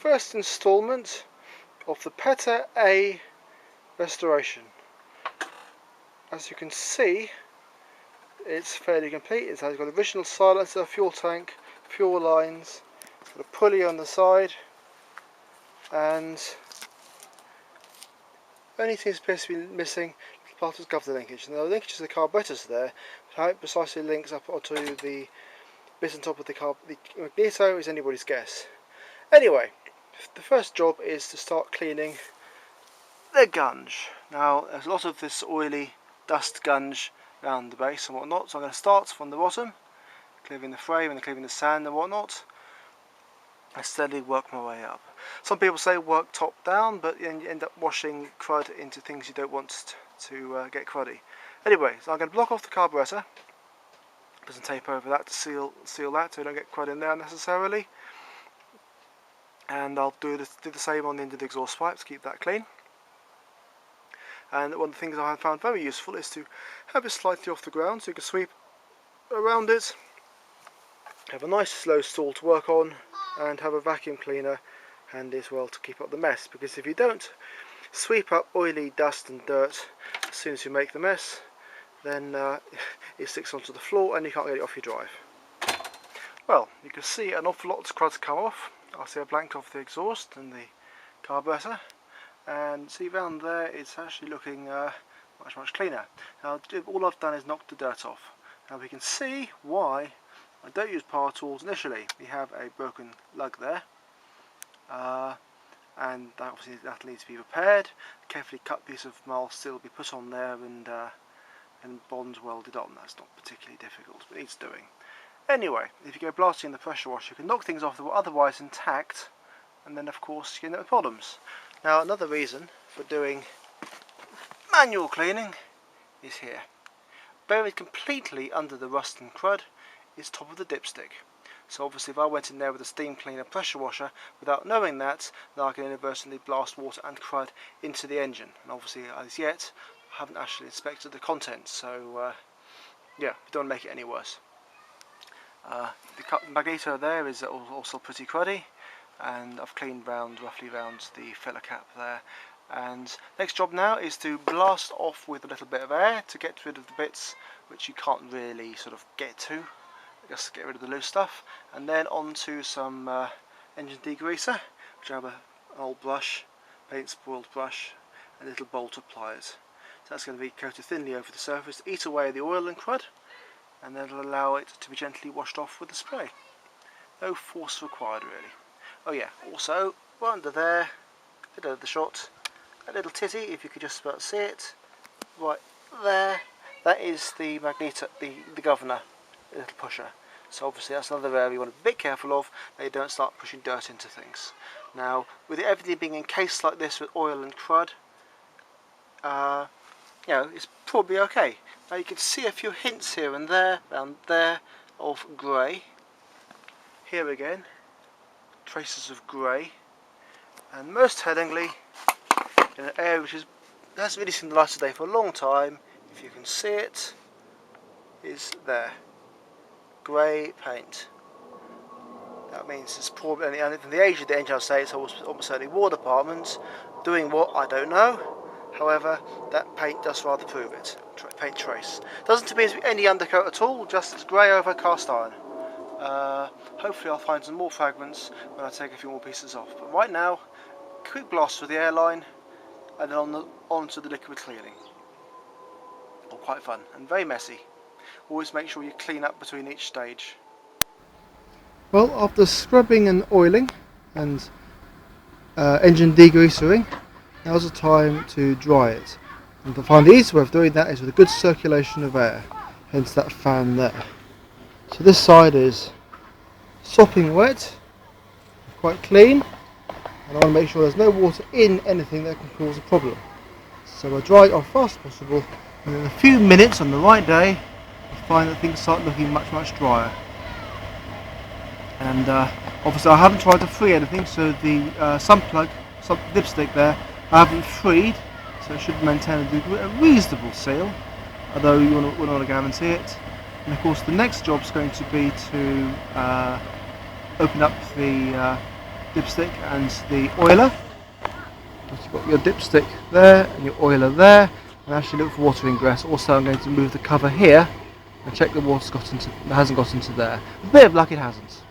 first instalment of the Peta A restoration. As you can see, it's fairly complete. It has got the original silencer, fuel tank, fuel lines, it's got a pulley on the side, and only thing that appears to be missing is part of the cover linkage. Now the linkage to the carburetors there, but how it precisely links up onto the bit on top of the magneto is anybody's guess. Anyway, the first job is to start cleaning the gunge. Now there's a lot of this oily dust gunge around the base and whatnot, so I'm going to start from the bottom, clearing the frame and clearing the sand and whatnot, and steadily work my way up. Some people say work top down, but you end up washing crud into things you don't want to get cruddy. Anyway, so I'm going to block off the carburetor, put some tape over that to seal that so you don't get crud in there unnecessarily, and I'll do the same on the end of the exhaust pipe to keep that clean. And one of the things I have found very useful is to have it slightly off the ground so you can sweep around it, have a nice slow stall to work on, and have a vacuum cleaner handy as well to keep up the mess, because if you don't sweep up oily dust and dirt as soon as you make the mess, then it sticks onto the floor and you can't get it off your drive. Well, you can see an awful lot of crud come off. I see I blanked off the exhaust and the carburetor, and see around there it's actually looking much cleaner. Now all I've done is knock the dirt off. Now we can see why I don't use power tools initially. We have a broken lug there, and that obviously that needs to be repaired. A carefully cut piece of mild steel will be put on there and bonds welded on. That's not particularly difficult, but it needs doing. Anyway, if you go blasting the pressure washer, you can knock things off that were otherwise intact, and then of course you end up with problems. Now another reason for doing manual cleaning is here. Buried completely under the rust and crud is top of the dipstick. So obviously if I went in there with a steam cleaner pressure washer without knowing that, then I can inadvertently blast water and crud into the engine. And obviously as yet I haven't actually inspected the contents, so yeah, we don't want to make it any worse. The magneto there is also pretty cruddy, and I've cleaned roughly round the filler cap there. And next job now is to blast off with a little bit of air to get rid of the bits which you can't really sort of get to, just get rid of the loose stuff, and then onto some engine degreaser, which I have an old brush, paint spoiled brush, and a little bolt of pliers. So that's going to be coated thinly over the surface to eat away the oil and crud, and then it'll allow it to be gently washed off with the spray. No force required really. Oh yeah, also right under there, bit of the shot, a little titty, if you could just about see it, right there, that is the magneto, the governor, the little pusher. So obviously that's another area you want to be a bit careful of, that you don't start pushing dirt into things. Now, with everything being encased like this with oil and crud, you know, it's probably okay. Now you can see a few hints here and there, around there, of grey. Here again, traces of grey, and most tellingly, in an area which hasn't really seen the light of day for a long time, if you can see it, is there. Grey paint. That means it's probably, and from the age of the engine I'll say it's almost certainly war department. Doing what, I don't know. However, that paint does rather prove it. Paint trace. Doesn't appear to be any undercoat at all, just grey over cast iron. Hopefully I'll find some more fragments when I take a few more pieces off. But right now, quick blast through the airline, and then on to the liquid cleaning. All quite fun and very messy. Always make sure you clean up between each stage. Well, after scrubbing and oiling and engine degreasering, now's the time to dry it. And I find the easiest way of doing that is with a good circulation of air, hence that fan there. So this side is sopping wet, quite clean, and I want to make sure there's no water in anything that can cause a problem. So I dry it off fast as possible, and in a few minutes on the right day I find that things start looking much drier. And obviously I haven't tried to free anything, so the sump dipstick there I haven't freed, so it should maintain a reasonable seal, although you wouldn't want to guarantee it. And of course the next job is going to be to open up the dipstick and the oiler. You've got your dipstick there and your oiler there, and actually look for water ingress. Also, I'm going to move the cover here and check the water's hasn't got into there. With a bit of luck, it hasn't.